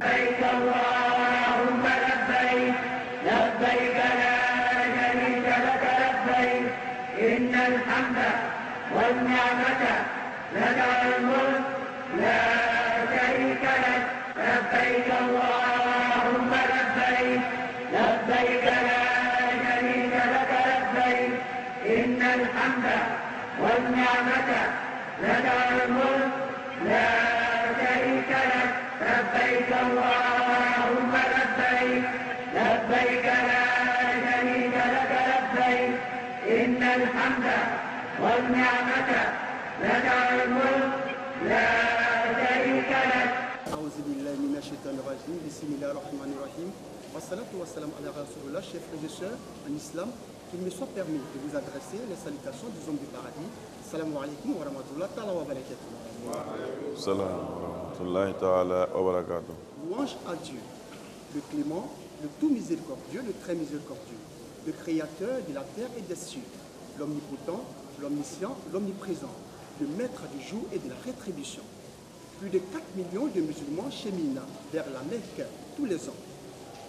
لبيك اللهم لبيك لبيك لا شريك لك لبيك إن الحمد والنعمة لك الملك لا شريك لك لبيك اللهم لبيك لبيك لا شريك لك لبيك إن الحمد والنعمة لك الملك لا شريك لك لبيك اللهم لبيك لبيك لا شريك لك لبيك إن الحمد والنعمة لك الملك لا شريك لك. أعوذ بالله من الشيطان الرجيم بسم الله الرحمن الرحيم والصلاة والسلام على رسول الله. Chers frères et sœurs en islam, qu'il me soit permis de vous adresser les salutations du homme du paradis. Assalamu alaikum wa rahmatullahi ta'ala wa barakatuh. Wa alaikum salam wa rahmatullahi ta'ala wa barakatuh. Louange à Dieu, le clément, le tout miséricordieux, le très miséricordieux, le créateur de la terre et des cieux, l'omnipotent, l'omniscient, l'omniprésent, le maître du jour et de la rétribution. Plus de 4 millions de musulmans cheminent vers la Mecque tous les ans.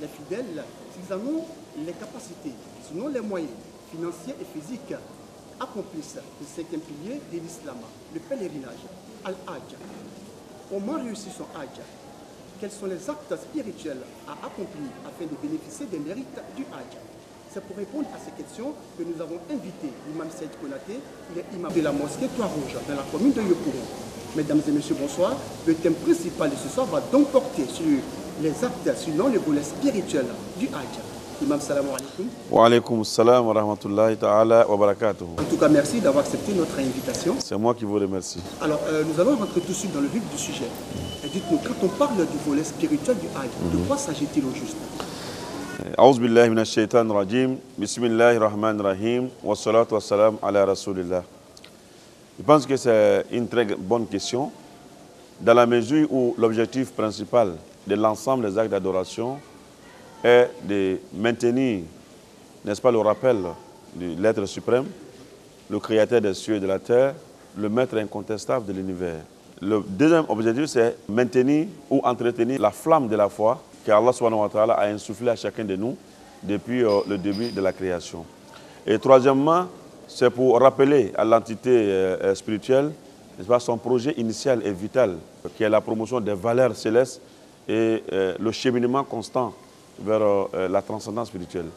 Les fidèles, s'ils en ont les capacités, sinon les moyens financiers et physiques, accomplissent le 5e pilier de l'islam, le pèlerinage, Al-Hajj. Comment réussir son Hajj? Quels sont les actes spirituels à accomplir afin de bénéficier des mérites du Hajj? C'est pour répondre à ces questions que nous avons invité l'imam Saïd Konaté, il est imam de la mosquée Trois-Rouges dans la commune de Yopougon. Mesdames et messieurs, bonsoir. Le thème principal de ce soir va donc porter sur les actes, sinon le volet spirituel du Hajj. Imam, salam alaikum. Wa alaikum salam wa rahmatullahi ta'ala wa barakatuh. En tout cas, merci d'avoir accepté notre invitation. C'est moi qui vous remercie. Alors, nous allons rentrer tout de suite dans le vif du sujet. Et dites-nous, quand on parle du volet spirituel du Hajj, de quoi s'agit-il au juste? A'udhu billahi minash shaitan rajim. Bismillahir rahmanir rahim. Wa salatu wa salam ala rasulillah. Je pense que c'est une très bonne question, dans la mesure où l'objectif principal de l'ensemble des actes d'adoration est de maintenir, n'est-ce pas, le rappel de l'être suprême, le créateur des cieux et de la terre, le maître incontestable de l'univers. Le deuxième objectif, c'est maintenir ou entretenir la flamme de la foi qu'Allah subhanahu wa ta'ala a insufflé à chacun de nous depuis le début de la création. Et troisièmement, c'est pour rappeler à l'entité spirituelle, n'est-ce pas, son projet initial et vital, qui est la promotion des valeurs célestes et le cheminement constant vers la transcendance spirituelle.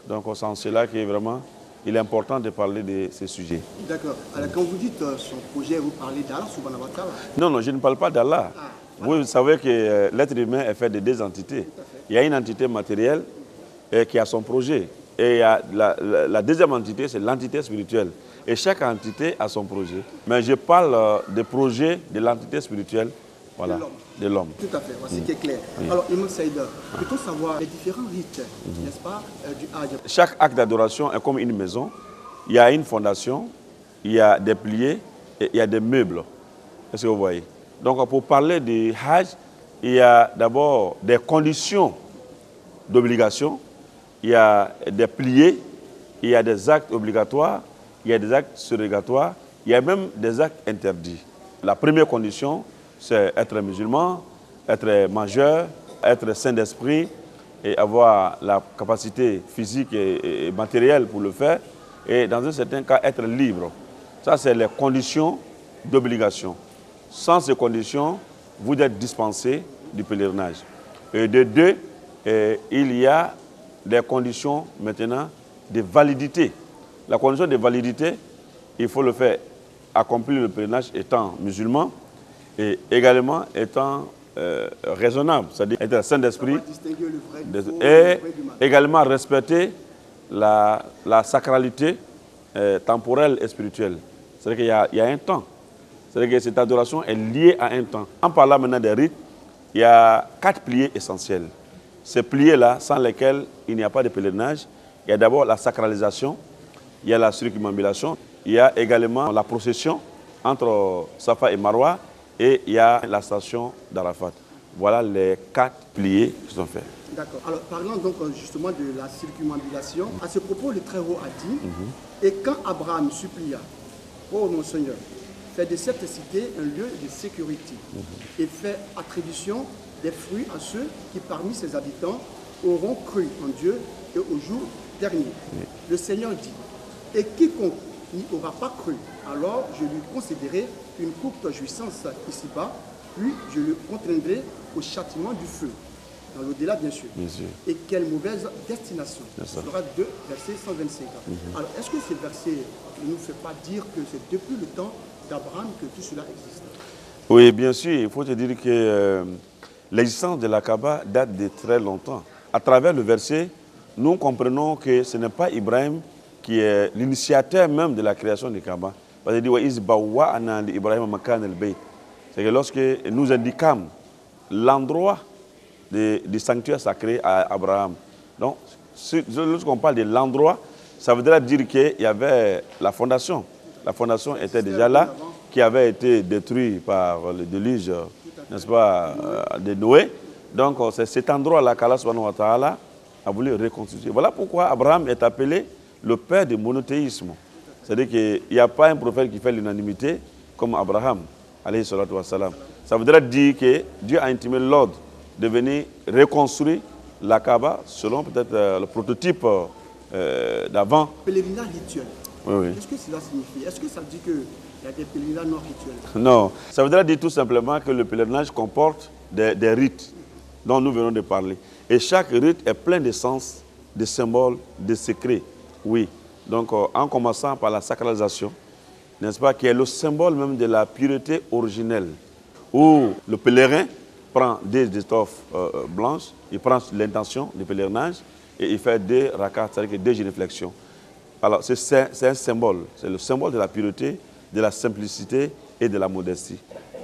Donc c'est en cela que vraiment il est important de parler de ces sujets. D'accord. Alors quand vous dites son projet, vous parlez d'Allah subhanahu wa ta'ala? Non, je ne parle pas d'Allah. Vous savez que l'être humain est fait de deux entités. Il y a une entité matérielle qui a son projet. Et il y a la deuxième entité, c'est l'entité spirituelle. Et chaque entité a son projet. Mais je parle des projets de l'entité spirituelle, voilà, de l'homme. Tout à fait, voici qui est clair. Oui. Alors, Imam Saïd, peut-on savoir les différents rites, n'est-ce pas, du Hajj? Chaque acte d'adoration est comme une maison. Il y a une fondation, il y a des piliers et il y a des meubles. Est-ce que vous voyez? Donc, pour parler du Hajj, il y a d'abord des conditions d'obligation. Il y a des piliers, il y a des actes obligatoires, il y a des actes surrogatoires, il y a même des actes interdits. La première condition, c'est être musulman, être majeur, être saint d'esprit et avoir la capacité physique et matérielle pour le faire. Et dans un certain cas, être libre. Ça, c'est les conditions d'obligation. Sans ces conditions, vous êtes dispensé du pèlerinage. Et de deux, il y a des conditions maintenant de validité. La condition de validité, il faut le faire, accomplir le pèlerinage étant musulman et également étant raisonnable, c'est-à-dire être saint d'esprit et également respecter la sacralité temporelle et spirituelle. C'est-à-dire qu'il y a un temps. C'est-à-dire que cette adoration est liée à un temps. En parlant maintenant des rites, il y a 4 piliers essentiels. Ces piliers-là, sans lesquels il n'y a pas de pèlerinage, il y a d'abord la sacralisation, il y a la circumambulation, il y a également la procession entre Safa et Marwa et il y a la station d'Arafat. Voilà les 4 piliers qui sont faits. D'accord. Alors parlons donc justement de la circumambulation. À ce propos, le Très-Haut a dit, et quand Abraham supplia, ô mon Seigneur, fait de cette cité un lieu de sécurité et fait attribution des fruits à ceux qui parmi ses habitants auront cru en Dieu et au jour dernier. Le Seigneur dit, et quiconque n'y aura pas cru, alors je lui concéderai une courte jouissance ici-bas, puis je le contraindrai au châtiment du feu, dans l'au-delà bien sûr. Et quelle mauvaise destination. Ce sera 2, verset 125. Alors, est-ce que ce verset ne nous fait pas dire que c'est depuis le temps d'Abraham que tout cela existe? Oui, bien sûr. Il faut te dire que l'existence de la Kaaba date de très longtemps. À travers le verset, nous comprenons que ce n'est pas Ibrahim qui est l'initiateur même de la création de Kaaba. Parce qu'il dit c'est que lorsque nous indiquons l'endroit du sanctuaire sacré à Abraham. Donc, lorsqu'on parle de l'endroit, ça voudrait dire qu'il y avait la fondation. La fondation était déjà là, qui avait été détruite par le déluge, n'est-ce pas, de Noé. Donc, c'est cet endroit-là qu'Allah subhanahu wa ta'ala a voulu reconstituer. Voilà pourquoi Abraham est appelé le père du monothéisme. C'est-à-dire qu'il n'y a pas un prophète qui fait l'unanimité comme Abraham, alayhi salatu wa salam. Ça voudrait dire que Dieu a intimé l'ordre de venir reconstruire la Kaaba selon peut-être le prototype d'avant. Pèlerinage rituel. Oui. Qu'est-ce que cela signifie? Est-ce que ça dit qu'il y a des pèlerinages non rituels? Non. Ça voudrait dire tout simplement que le pèlerinage comporte des rites dont nous venons de parler. Et chaque rite est plein de sens, de symboles, de secrets. Oui. Donc, en commençant par la sacralisation, n'est-ce pas, qui est le symbole même de la pureté originelle, où le pèlerin prend des étoffes blanches, il prend l'intention du pèlerinage et il fait 2 rakats, c'est-à-dire 2 génuflexions. Alors, c'est un symbole, c'est le symbole de la pureté, de la simplicité et de la modestie.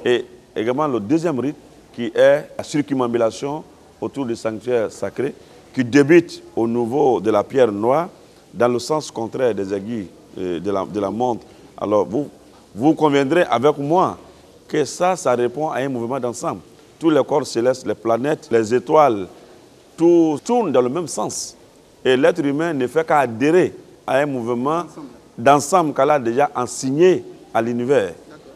Et également le deuxième rite qui est la circumambulation autour du sanctuaire sacré, qui débute au niveau de la pierre noire dans le sens contraire des aiguilles de la montre. Alors, vous conviendrez avec moi que ça répond à un mouvement d'ensemble. Tous les corps célestes, les planètes, les étoiles, tout tourne dans le même sens. Et l'être humain ne fait qu'adhérer à un mouvement d'ensemble qu'Allah a déjà enseigné à l'univers.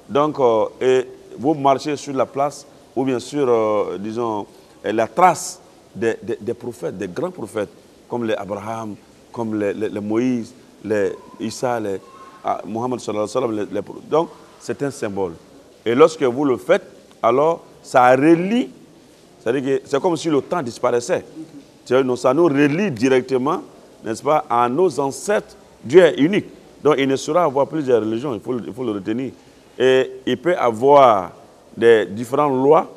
Donc, et vous marchez sur la place, ou bien sur, disons, la trace des prophètes, des grands prophètes, comme les Abraham, comme les Moïse, les Issa, les Mohammed sallallahu alayhi wa sallam. Donc, c'est un symbole. Et lorsque vous le faites, alors, ça relie, c'est-à-dire que c'est comme si le temps disparaissait. Ça nous relie directement, n'est-ce pas, à nos ancêtres. Dieu est unique. Donc, il ne saura avoir plusieurs religions, il faut le retenir. Et il peut avoir des différentes lois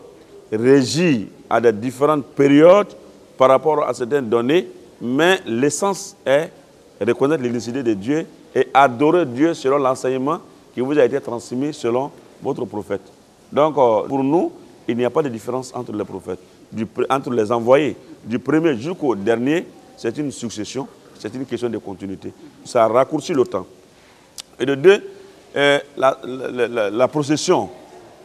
régies à des différentes périodes par rapport à certaines données, mais l'essence est reconnaître l'unicité de Dieu et adorer Dieu selon l'enseignement qui vous a été transmis selon votre prophète. Donc, pour nous, il n'y a pas de différence entre les prophètes, entre les envoyés. Du premier jusqu'au dernier, c'est une succession, c'est une question de continuité. Ça raccourcit le temps. Et de deux, la procession,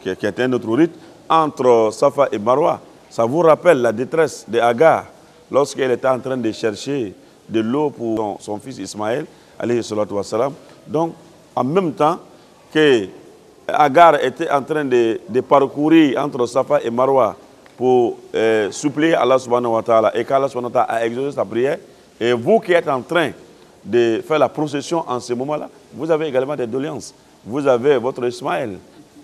qui est un autre rite, entre Safa et Marwa, ça vous rappelle la détresse de Agar lorsqu'elle était en train de chercher de l'eau pour son fils Ismaël, alayhi salatu wa salam. Donc, en même temps que Agar était en train de parcourir entre Safa et Marwa pour supplier Allah subhanahu wa ta'ala et qu'Allah subhanahu wa ta'ala a exaucé sa prière, et vous qui êtes en train de faire la procession en ce moment-là, vous avez également des doléances. Vous avez votre Ismaël,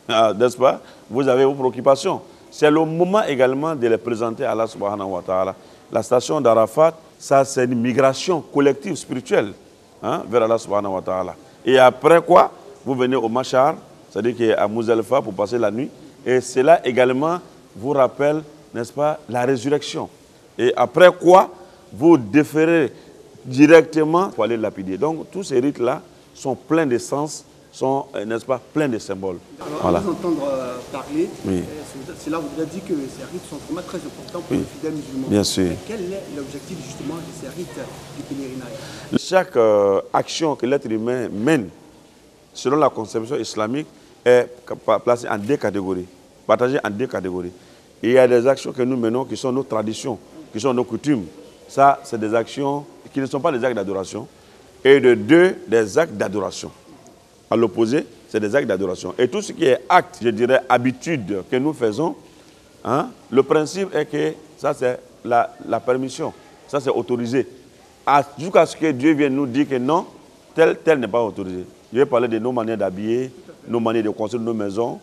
n'est-ce pas? Vous avez vos préoccupations. C'est le moment également de les présenter à Allah subhanahu wa ta'ala. La station d'Arafat, ça c'est une migration collective spirituelle vers Allah subhanahu wa ta'ala. Et après quoi, vous venez au Mashar, c'est-à-dire à Muzdalifa pour passer la nuit. Et cela également vous rappelle, n'est-ce pas, la résurrection. Et après quoi, vous déférez directement pour aller lapider. Donc tous ces rites-là sont pleins de sens, sont, n'est-ce pas, pleins de symboles. Alors, voilà. À vous entendre parler, oui. Cela voudrait dire que ces rites sont vraiment très importants pour les fidèles musulmans. Bien sûr. Mais quel est l'objectif justement de ces rites du pèlerinage? Chaque action que l'être humain mène, selon la conception islamique, est placée en 2 catégories, partagée en 2 catégories. Il y a des actions que nous menons qui sont nos traditions, qui sont nos coutumes. Ça, c'est des actions qui ne sont pas des actes d'adoration. Et de 2, des actes d'adoration. À l'opposé, c'est des actes d'adoration. Et tout ce qui est acte, je dirais, habitude que nous faisons, Hein? Le principe est que ça, c'est la permission. Ça, c'est autorisé. Jusqu'à ce que Dieu vienne nous dire que non, tel n'est pas autorisé. Je vais parler de nos manières d'habiller, nos manières de construire nos maisons,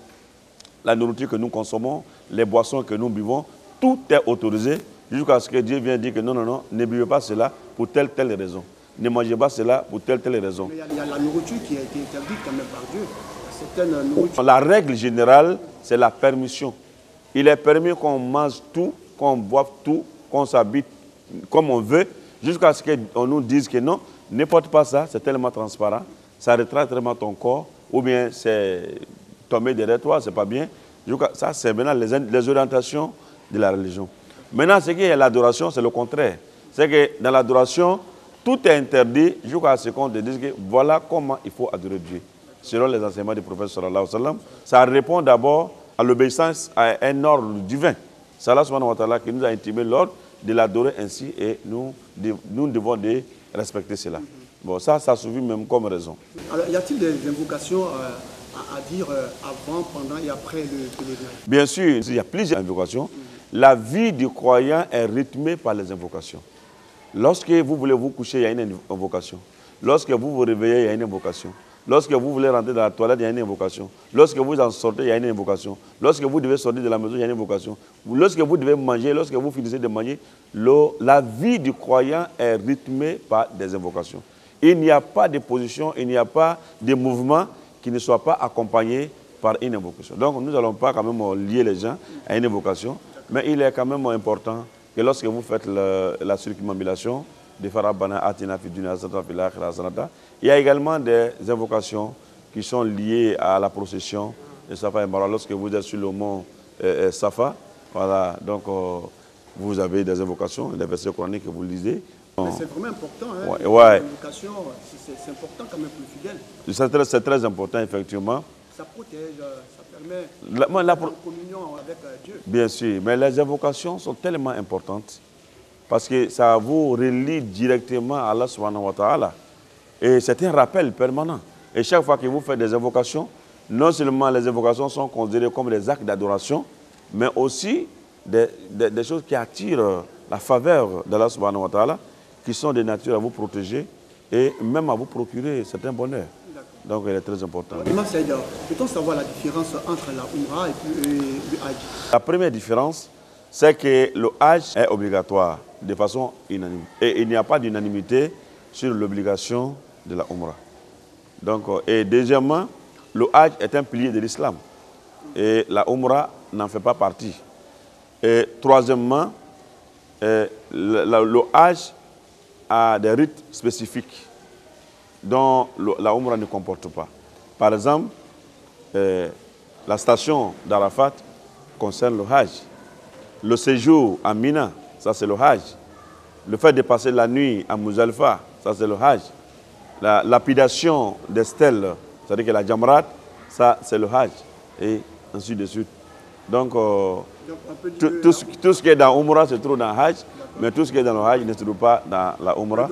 la nourriture que nous consommons, les boissons que nous buvons. Tout est autorisé jusqu'à ce que Dieu vienne dire que non, non, non, ne buvez pas cela pour telle raison. Ne mangez pas cela pour telle raison. Mais il y a la nourriture qui a été interdite quand même par Dieu. Certaines nourritures. La règle générale, c'est la permission. Il est permis qu'on mange tout, qu'on boive tout, qu'on s'habite comme on veut, jusqu'à ce qu'on nous dise que non, ne porte pas ça, c'est tellement transparent, ça retraite tellement ton corps, ou bien c'est tomber derrière toi, c'est pas bien. Ça, c'est maintenant les orientations de la religion. Maintenant, ce qui est l'adoration, c'est le contraire. C'est que dans l'adoration, tout est interdit jusqu'à ce qu'on te dise que voilà comment il faut adorer Dieu. Selon les enseignements du prophète sallallahu alayhi wa sallam, ça répond d'abord à l'obéissance à un ordre divin. C'est Allah subhanahu wa ta'ala qui nous a intimé l'ordre de l'adorer ainsi et nous devons de respecter cela. Bon, ça suffit même comme raison. Alors, y a-t-il des invocations à dire avant, pendant et après le pèlerinage? Bien sûr, il y a plusieurs invocations. La vie du croyant est rythmée par les invocations. Lorsque vous voulez vous coucher, il y a une invocation. Lorsque vous vous réveillez, il y a une invocation. Lorsque vous voulez rentrer dans la toilette, il y a une invocation. Lorsque vous en sortez, il y a une invocation. Lorsque vous devez sortir de la maison, il y a une invocation. Lorsque vous devez manger, lorsque vous finissez de manger, la vie du croyant est rythmée par des invocations. Il n'y a pas de position, il n'y a pas de mouvement qui ne soit pas accompagné par une invocation. Donc nous n'allons pas quand même lier les gens à une invocation, mais il est quand même important que lorsque vous faites la circumambulation, de faire Rabbana Atina Fid Dunya Hasanatan Fil Akhirati Hasanatan, il y a également des invocations qui sont liées à la procession de Safa et Marwa. Lorsque vous êtes sur le mont Safa, voilà, donc vous avez des invocations, des versets coraniques que vous lisez. Mais c'est vraiment important, hein, ouais. L'invocation, c'est important quand même pour le fidèle. C'est très important, effectivement. Ça protège, ça permet la communion avec Dieu. Bien sûr, mais les invocations sont tellement importantes parce que ça vous relie directement à Allah subhanahu wa ta'ala. Et c'est un rappel permanent. Et chaque fois que vous faites des invocations, non seulement les invocations sont considérées comme des actes d'adoration, mais aussi des choses qui attirent la faveur d'Allah subhanahu wa ta'ala, qui sont de nature à vous protéger et même à vous procurer certains bonheurs. Donc, elle est très importante. Imam Saïd, peut-on savoir la différence entre la Umrah et le Hajj? La première différence, c'est que le Hajj est obligatoire de façon unanime. Et il n'y a pas d'unanimité sur l'obligation de la Umrah. Donc, et deuxièmement, le Hajj est un pilier de l'islam. Et la Umrah n'en fait pas partie. Et troisièmement, le Hajj a des rites spécifiques dont la Umrah ne comporte pas. Par exemple, la station d'Arafat concerne le Hajj. Le séjour à Mina, ça c'est le Hajj. Le fait de passer la nuit à Muzdalifa, ça c'est le Hajj. La lapidation des stèles, c'est-à-dire que la Jamrat, ça c'est le Hajj. Et ainsi de suite. Donc, tout ce qui est dans Umrah se trouve dans le Hajj, mais tout ce qui est dans le Hajj ne se trouve pas dans la Umrah.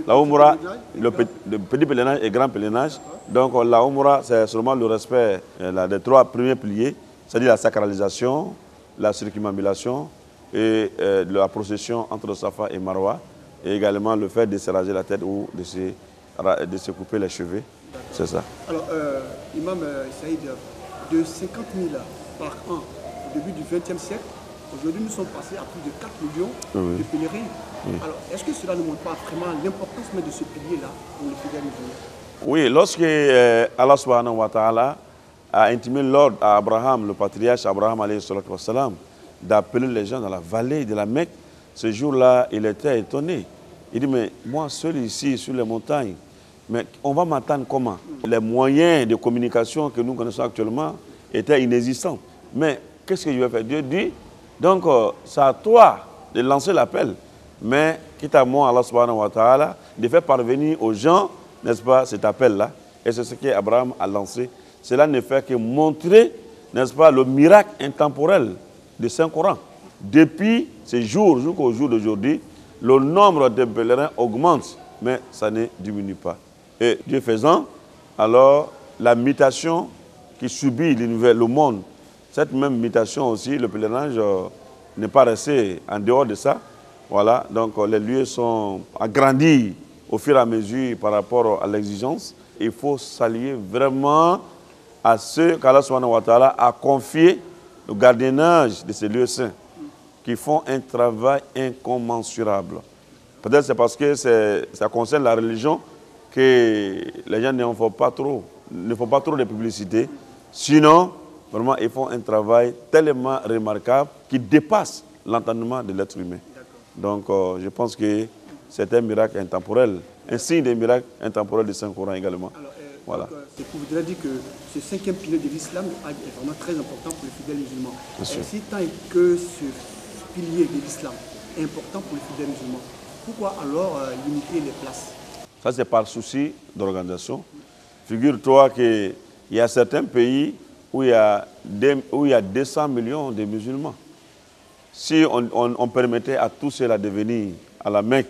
La Umrah, le petit pèlerinage et grand pèlerinage. Donc la Umrah, c'est seulement le respect des trois premiers piliers, c'est-à-dire la sacralisation, la circumambulation et la procession entre Safa et Marwa, et également le fait de se raser la tête ou de se couper les cheveux. C'est ça. Alors, Imam Saïd, de 50 000 par an au début du XXe siècle, aujourd'hui, nous sommes passés à plus de 4 millions de pèlerins. Alors, est-ce que cela ne montre pas vraiment l'importance de ce pilier-là pour les fidèles musulmans? Oui, lorsque Allah subhanahu wa ta'ala a intimé l'ordre à Abraham, le patriarche Abraham alayhi salatu wa salam, d'appeler les gens dans la vallée de la Mecque, ce jour-là, il était étonné. Il dit, mais moi seul ici, sur les montagnes, mais on va m'attendre comment? Les moyens de communication que nous connaissons actuellement étaient inexistants. Mais qu'est-ce que je vais faire? Dieu dit, donc c'est à toi de lancer l'appel. Mais quitte à moi, Allah subhanahu wa ta'ala, de faire parvenir aux gens, n'est-ce pas, cet appel-là. Et c'est ce qu'Abraham a lancé. Cela ne fait que montrer, n'est-ce pas, le miracle intemporel du Saint-Coran. Depuis ce jour jusqu'au jour d'aujourd'hui, le nombre de pèlerins augmente, mais ça ne diminue pas. Et Dieu faisant, alors la mutation qui subit le monde, cette même mutation aussi, le pèlerinage n'est pas resté en dehors de ça. Voilà, donc les lieux sont agrandis au fur et à mesure par rapport à l'exigence. Il faut saluer vraiment à ceux qu'Allah subhanahu wa ta'ala a confié le gardiennage de ces lieux saints, qui font un travail incommensurable. Peut-être c'est parce que ça concerne la religion que les gens ne font pas trop de publicité. Sinon, vraiment, ils font un travail tellement remarquable qui dépasse l'entendement de l'être humain. Donc, je pense que c'est un miracle intemporel, un signe des miracles intemporels du Saint-Coran également. Alors, voilà. c'est pour vous dire que ce 5e pilier de l'islam est vraiment très important pour les fidèles musulmans. Si tant que ce pilier de l'islam est important pour les fidèles musulmans, pourquoi alors limiter les places? Ça, c'est par souci d'organisation. Figure-toi qu'il y a certains pays où il y a 200 millions de musulmans. Si on permettait à tous ceux-là de venir à la Mecque,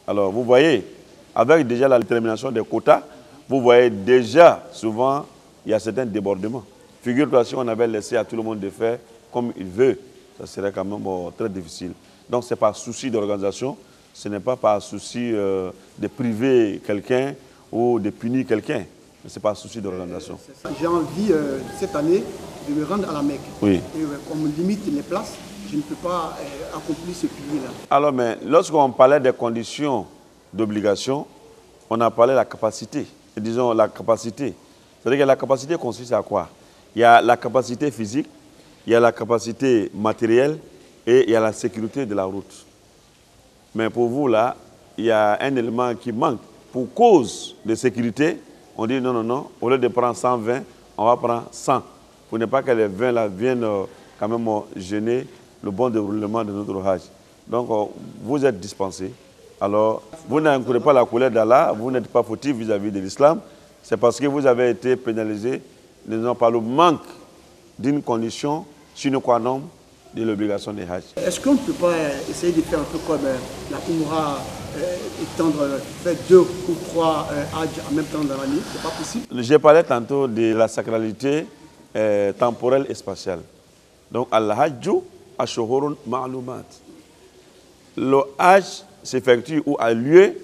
alors vous voyez, avec déjà la détermination des quotas, vous voyez déjà, souvent, il y a certains débordements. Figure-toi, si on avait laissé à tout le monde de faire comme il veut, ça serait quand même très difficile. Donc, c'est par souci d'organisation, ce n'est pas par souci de priver quelqu'un ou de punir quelqu'un, mais c'est par souci d'organisation. J'ai envie, cette année, de me rendre à la Mecque. Oui. Et on me limite les places, je ne peux pas accomplir ce pilier-là. Alors, mais lorsqu'on parlait des conditions d'obligation, on a parlé de la capacité. Et disons la capacité. C'est-à-dire que la capacité consiste à quoi? Il y a la capacité physique, il y a la capacité matérielle et il y a la sécurité de la route. Mais pour vous, là, il y a un élément qui manque. Pour cause de sécurité, on dit non, non, non, au lieu de prendre 120, on va prendre 100. Pour ne pas que les 20 là viennent quand même gêner le bon déroulement de notre Hajj. Donc, vous êtes dispensés. Alors, vous n'encourez pas la colère d'Allah, vous n'êtes pas fautif vis-à-vis de l'islam. C'est parce que vous avez été pénalisé, disons, par le manque d'une condition sine qua non de l'obligation des Hajj. Est-ce qu'on ne peut pas essayer de faire un peu comme la Umrah, faire 2 ou 3 Hajj en même temps dans l'année? C'est pas possible? J'ai parlé tantôt de la sacralité temporelle et spatiale. Donc, Al-Hajju ashhurun ma'lumat. Le Hajj s'effectue ou a lieu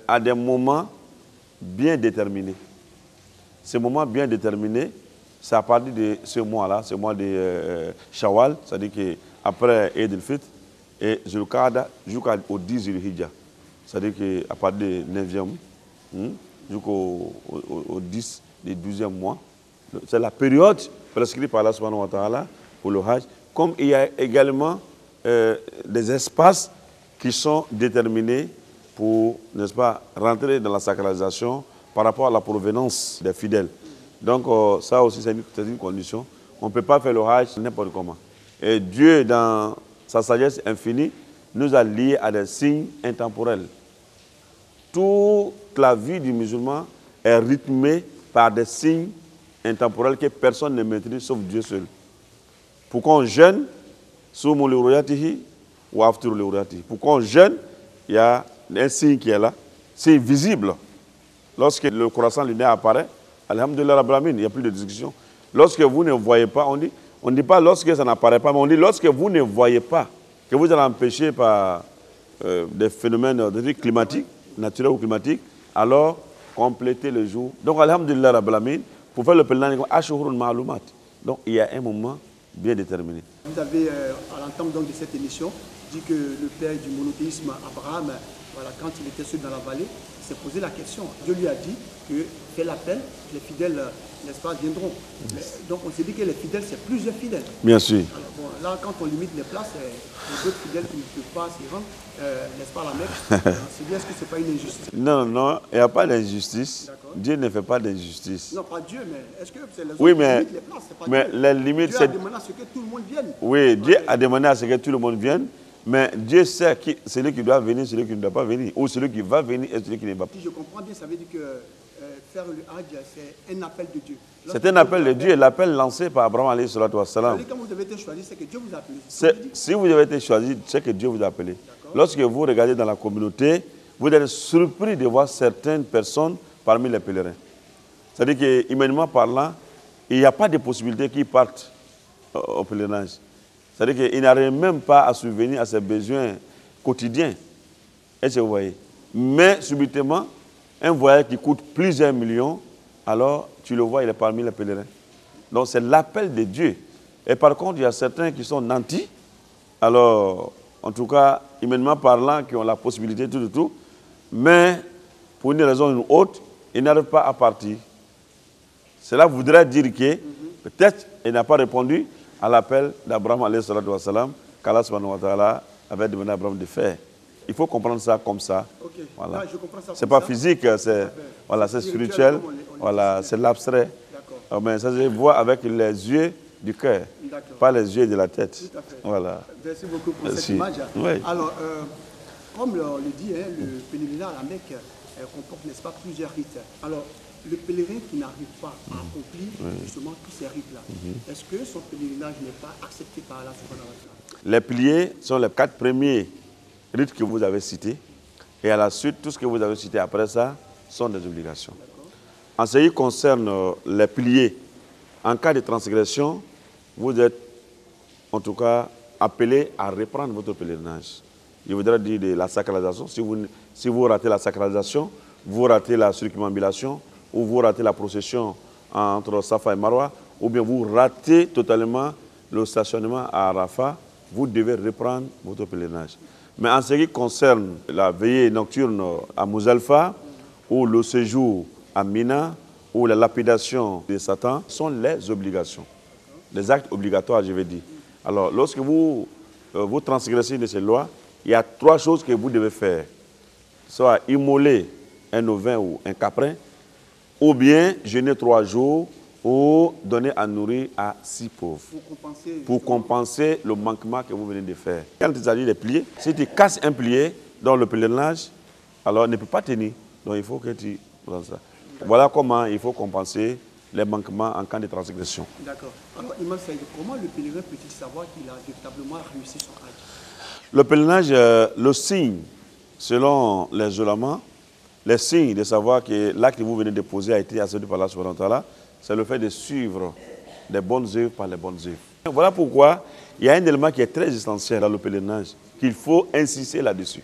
à des moments bien déterminés. Ces moments bien déterminés, c'est à partir de ce mois-là, ce mois de Shawwal, c'est-à-dire qu'après Eid al-Fitr et Zulqa'da jusqu'au 10 Zulhijjah. C'est-à-dire qu'à partir du 9e jusqu'au 10 du 12e mois, c'est la période prescrite par Allah subhanahu wa ta'ala pour le Hajj. Comme il y a également des espaces qui sont déterminés pour, n'est-ce pas, rentrer dans la sacralisation par rapport à la provenance des fidèles. Donc ça aussi c'est une condition. On ne peut pas faire le Hajj n'importe comment. Et Dieu, dans sa sagesse infinie, nous a liés à des signes intemporels. Toute la vie du musulman est rythmée par des signes intemporels que personne ne maîtrise sauf Dieu seul. Pour qu'on jeûne, Soumu li ru'yatihi wa aftiru li ru'yatihi. Pour qu'on jeûne, il y a un signe qui est là. C'est visible. Lorsque le croissant lunaire apparaît, alhamdulillah rabbil alamin, il n'y a plus de discussion. Lorsque vous ne voyez pas, on ne dit pas lorsque ça n'apparaît pas, mais on dit lorsque vous ne voyez pas, que vous êtes empêché par des phénomènes climatiques, naturels ou climatiques, alors complétez le jour. Donc alhamdulillah rabbil alamin, pour faire le pèlerinage, ashhurun ma'lumat. Donc il y a un moment bien déterminé. Vous avez, à l'entame de cette émission, dit que le père du monothéisme, Abraham, voilà, quand il était seul dans la vallée, s'est posé la question. Dieu lui a dit que fait l'appel, les fidèles, n'est-ce pas, viendront. Mais, donc on s'est dit que les fidèles, c'est plusieurs fidèles. Bien sûr. Alors, bon, là, quand on limite les places, les autres fidèles qui ne peuvent pas s'y rendre, n'est-ce pas, la Mecque, c'est bien, est-ce que ce n'est pas une injustice? Non, non, il n'y a pas d'injustice. Dieu ne fait pas d'injustice. Non, pas Dieu, mais est-ce que c'est les autres oui, qui limitent les places? Pas mais Dieu. les limites, Dieu a demandé à ce que tout le monde vienne. Oui, Dieu a demandé à ce que tout le monde vienne, mais Dieu sait qui, celui qui doit venir, celui qui ne doit pas venir, ou celui qui va venir et celui qui ne va pas. Si je comprends bien, ça veut dire que faire le Hajj, c'est un appel de Dieu. C'est un appel de Dieu, l'appel lancé par Abraham alayhi salatu wassalam. Quand vous avez été choisi, c'est que Dieu vous a appelé. Si vous avez été choisi, c'est que Dieu vous a appelé. Lorsque vous regardez dans la communauté, vous êtes surpris de voir certaines personnes parmi les pèlerins. C'est-à-dire que, humainement parlant, il n'y a pas de possibilité qu'ils partent au pèlerinage. C'est-à-dire qu'ils n'arrivent même pas à subvenir à ses besoins quotidiens. Est-ce que vous voyez? Mais subitement, un voyage qui coûte plusieurs millions, alors tu le vois, il est parmi les pèlerins. Donc c'est l'appel de Dieu. Et par contre, il y a certains qui sont nantis. Alors, en tout cas, humainement parlant, qui ont la possibilité de tout. Mais, pour une raison ou une autre, ils n'arrivent pas à partir. Cela voudrait dire que, peut-être, il n'a pas répondu à l'appel d'Abraham, qu'Allah subhanahu wa ta'ala avait demandé à Abraham de faire. Il faut comprendre ça comme ça. Okay. Voilà. Ce n'est pas physique, c'est voilà, spirituel, voilà, c'est l'abstrait. Mais ça se voit avec les yeux du cœur, pas les yeux de la tête. Tout à fait. Voilà. Merci beaucoup pour cette image. Oui. Alors, comme on le dit, hein, le pèlerinage à la Mecque comporte, n'est-ce pas, plusieurs rites. Alors, le pèlerin qui n'arrive pas à accomplir justement tous ces rites-là, est-ce que son pèlerinage n'est pas accepté par Allah subhanahu wa ta'ala? Les piliers sont les 4 premiers rites que vous avez cités. Et à la suite, tout ce que vous avez cité après ça sont des obligations. En ce qui concerne les piliers, en cas de transgression, vous êtes en tout cas appelé à reprendre votre pèlerinage. Il voudrait dire de la sacralisation. Si vous ratez la sacralisation, vous ratez la circumambulation, ou vous ratez la procession entre Safa et Marwa, ou bien vous ratez totalement le stationnement à Arafat, vous devez reprendre votre pèlerinage. Mais en ce qui concerne la veillée nocturne à Mouzalfa, ou le séjour à Mina, ou la lapidation de Satan, sont les obligations. Les actes obligatoires, je vais dire. Alors, lorsque vous transgressez de ces lois, il y a 3 choses que vous devez faire. Soit immoler un ovin ou un caprin, ou bien jeûner 3 jours, ou donner à nourrir à 6 pauvres. Pour compenser le manquement que vous venez de faire. Quand il s'agit des pliés, si tu casses un plié dans le pèlerinage, alors il ne peut pas tenir. Donc il faut que tu prends ça. Voilà comment il faut compenser les manquements en cas de transgression. D'accord. Alors, Imam Saïd, comment le pèlerin peut-il savoir qu'il a véritablement réussi son hajj? Le pèlerinage, le signe, selon les ulémas, les signes de savoir que l'acte que vous venez de poser a été accepté par Allah subhanahu wa ta'ala, c'est le fait de suivre les bonnes œuvres par les bonnes œuvres. Voilà pourquoi il y a un élément qui est très essentiel dans le pèlerinage, qu'il faut insister là-dessus.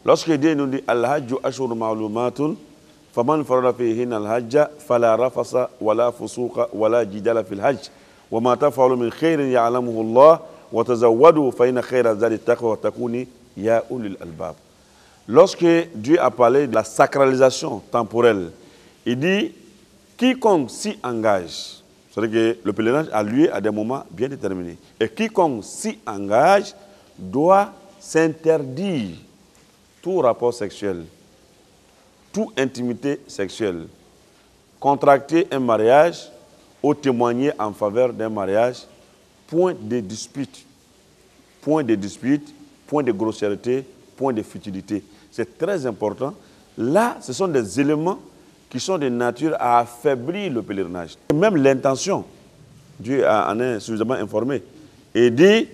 Lorsque Dieu nous dit « Al-Hajju ashhurun ma'lumatun, faman farada fihinna al-hajja, fala rafasa, wala fusuqa, wala jidala fil hajj, wa ma taf'alu min khairin ya'lamuhu Allah, wa tazawwadu fa inna khayra zadi taqwa wa takuni ya ulil albab » Lorsque Dieu a parlé de la sacralisation temporelle, il dit quiconque s'y engage, c'est-à-dire que le pèlerinage a lieu à des moments bien déterminés, et quiconque s'y engage doit s'interdire tout rapport sexuel, toute intimité sexuelle, contracter un mariage ou témoigner en faveur d'un mariage, point de dispute, point de grossièreté, point de futilité. C'est très important. Là, ce sont des éléments qui sont de nature à affaiblir le pèlerinage. Même l'intention, Dieu en est suffisamment informé. Et dit,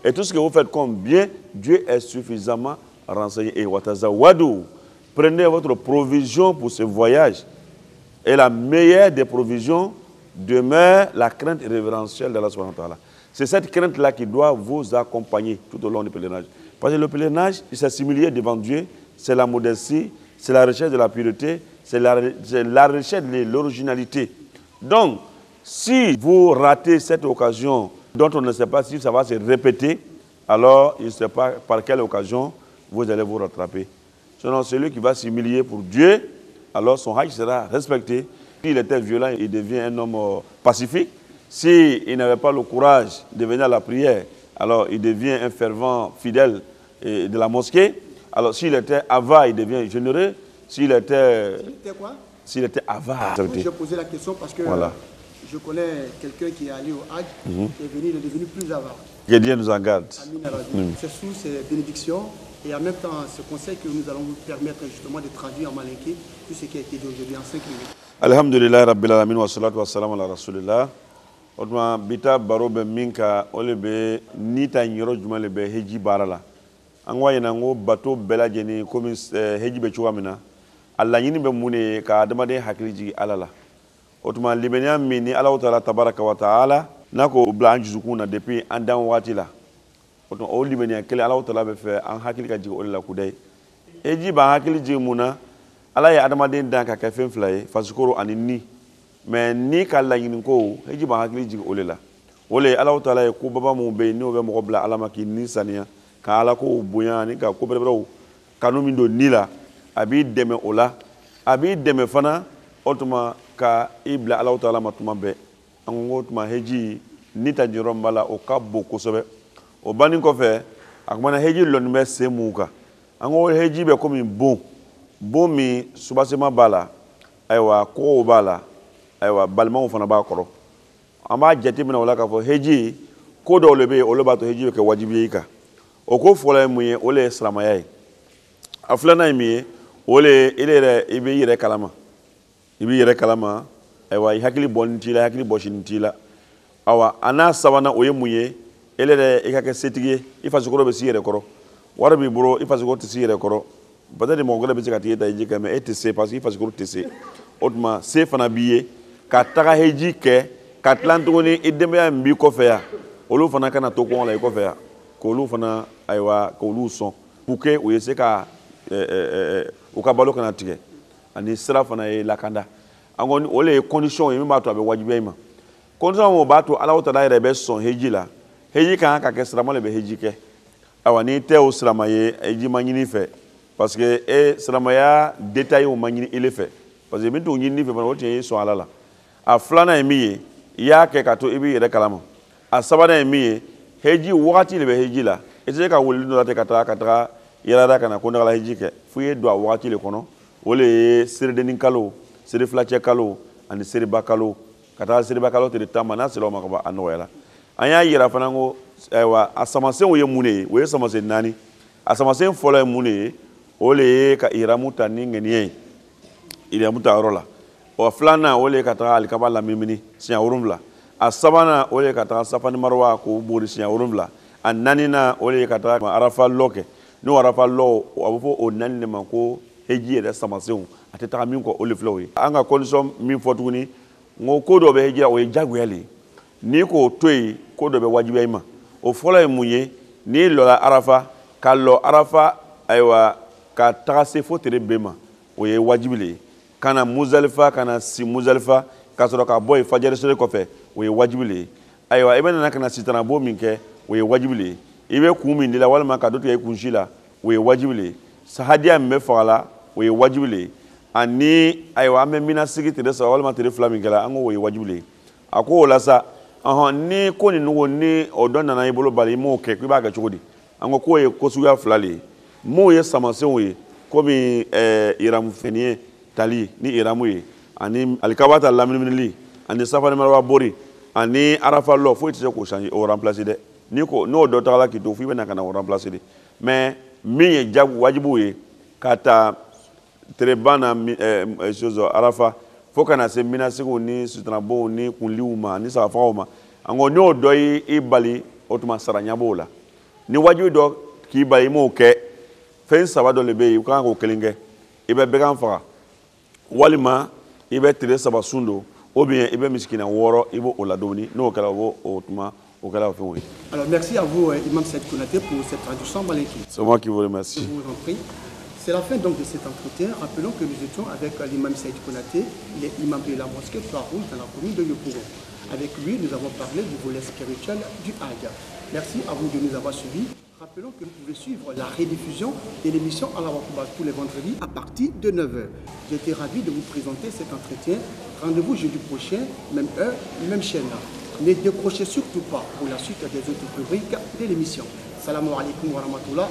et tout ce que vous faites comme bien, Dieu est suffisamment renseigné. Et prenez votre provision pour ce voyage. Et la meilleure des provisions demeure la crainte révérentielle d'Allah subhanahu wa ta'ala. C'est cette crainte-là qui doit vous accompagner tout au long du pèlerinage. Parce que le pèlerinage, il s'assimile devant Dieu, c'est la modestie, c'est la recherche de la pureté, c'est la recherche de l'originalité. Donc, si vous ratez cette occasion dont on ne sait pas si ça va se répéter, alors il ne sait pas par quelle occasion vous allez vous rattraper. Sinon, celui qui va s'humilier pour Dieu, alors son hajj sera respecté. S'il était violent, il devient un homme pacifique. S'il n'avait pas le courage de venir à la prière, alors il devient un fervent fidèle de la mosquée. Alors s'il était avare, il devient généreux. S'il était quoi? S'il était avare. Je posais la question parce que je connais quelqu'un qui est allé au Hajj, qui est venu, il est devenu plus avare. Que Dieu nous en garde. C'est sous ces bénédictions et en même temps ce conseil que nous allons vous permettre justement de traduire en malinké tout ce qui a été dit aujourd'hui en 5 minutes. Alhamdulillah Rabbil Alamin wa salatu wa salam ala Rasulillah. Otuma bita baro be minka olebe nita nyoro juma lebe heji barala. Angwa yana ngo bato bela jeni komi heji be chuamina. Allah nyini be mune ka adama de hakili jigi alala. Otuma libenya mini Allah Ta'ala tabaraka wa ta'ala nako bla anjuzukuna depuis andan wati la. Otuma o libenya kele Allah Ta'ala be fe an hakili ka jigo la kudai. Eji ba hakili jimuna Allah ya adama den dan ka kafen fly fasukoro anini. Mais ni kala yin ko eji ba hakili jigo la. Ole Allah Ta'ala ko baba mu be ni o be mo bla alama ki ni sania ka ala ko buya ni ka ko brebro kanu mindo nila abi deme ola abi deme fana otuma ka ibla Allah Ta'ala matuma be ango tuma heji nita jirombala o kabbo kosobe o bani ko fe akmana heji lonbe semuka ango heji be komi bon mi subasema bala aywa ko bala aywa balma fana ba koro ama jati mina wala ka fo heji ko do lebe o loba to heji be ke wajibi ka o ko fola muye ole islamayai aflana mi ole ile ibe yire kalama ibi yere kalama aywa hakili bonitila hakili boshinitila awa ana sabana oyemuye elere ikake setige ifazukoro be siyere koro warabi bro ifazukoro tisiyere koro badade mo gole be tikati yeta yika me etc parce que ifazukoro tc otma sefana biye ka taga heji ke katlanto ni idembe ya mbi ko fe ya olu fana kana to ko la ko fe ya ko olu fana aywa ko olu son puke oyese ka ukabalo kana tige ani sira fana e lakanda angoni ole condition yemi bato abe wajibi ma condition mo bato ala Ta'ala rebe son heji la heji kan ka ke sira mo le be heji ke awani te o sira maye heji manyini fe parce que sira maya détail o manyini ile fe parce que bintu nyini fe bana wote so ala la a flana emiye ya ke ka to ibi yere kalama a sabana emiye heji wakati le be heji la ete ka wuli no la te kata yara da kana ko ndala heji ke fuye do wakati le kono ole sirdenin kalo siri flache kalo ani siri bakalo kata siri bakalo te tama na silo makaba anoyala anya yira fanango ewa asamase wo yemune wo asamase nani asamase folo yemune ole ka iramuta ningenie iramuta rola o flana ole kata alikabala mimini sia urumla asabana ole kata safani marwa ko buri sia urumla annanina ole kata arafa loke no arafa lo abofo onanne manko heji da samaseun ateta min ko oliflowe anga condition min fotuni ngo kodo be heji o jagwele ni ko toyi kodo be wajibi ma o fola munye ni lola arafa kallo arafa aywa ka tracé fotere bema o ye wajibile kana muzalifa kana si muzalifa ka soro ka boy fajar sore ko fe o ye wajibile aywa ibena na kana sitana bo minke o ye wajibile ibe kumi ndila wala ka doto ye kunshila o ye wajibile sahadia me fala o ye wajibile ani aywa ame mina sigi tere sa wala tere flamingela ango o ye wajibile ako wala sa ni ko ni no ni odonna na ibolo bali mo ke ku ba ga chodi ango ko ye ko suya flali mo ye samase o ye ko mi iram fenie tali ni iramu ye ani alikabata laminili ani safani marwa bori ani arafa lo fo ite ko changer o remplacer de ni ko no do tala ki do fu be na kana o remplacer de mais mi ye jabu wajibu ye kata trebana chose arafa fo kana se mina sigo ni sutrabo ni kunliuma ni safauma ango no do yi bali otuma saranya bola ni wajibu do ki bali mo ke fen sabado lebe ko kan ko kelinge ibe be kan fa walima ibe tire sabasundo ou bien ibe miskina woro ibo oladoni no kala wo otuma au kala fe oui. Alors merci à vous Imam Saïd Konaté pour cette traduction maléki. C'est moi qui vous remercie. Je vous en prie. C'est la fin donc de cet entretien. Rappelons que nous étions avec l'imam Saïd Konaté, il est imam de la mosquée Touarouz dans la commune de Yopougon. Avec lui, nous avons parlé du volet spirituel du Hajj. Merci à vous de nous avoir suivis. Rappelons que vous pouvez suivre la rediffusion de l'émission Allah Akbar tous les vendredis à partir de 9h. J'ai été ravi de vous présenter cet entretien. Rendez-vous jeudi prochain, même heure, même chaîne. Ne décrochez surtout pas pour la suite des autres rubriques de l'émission. Salam alaikum wa rahmatullah.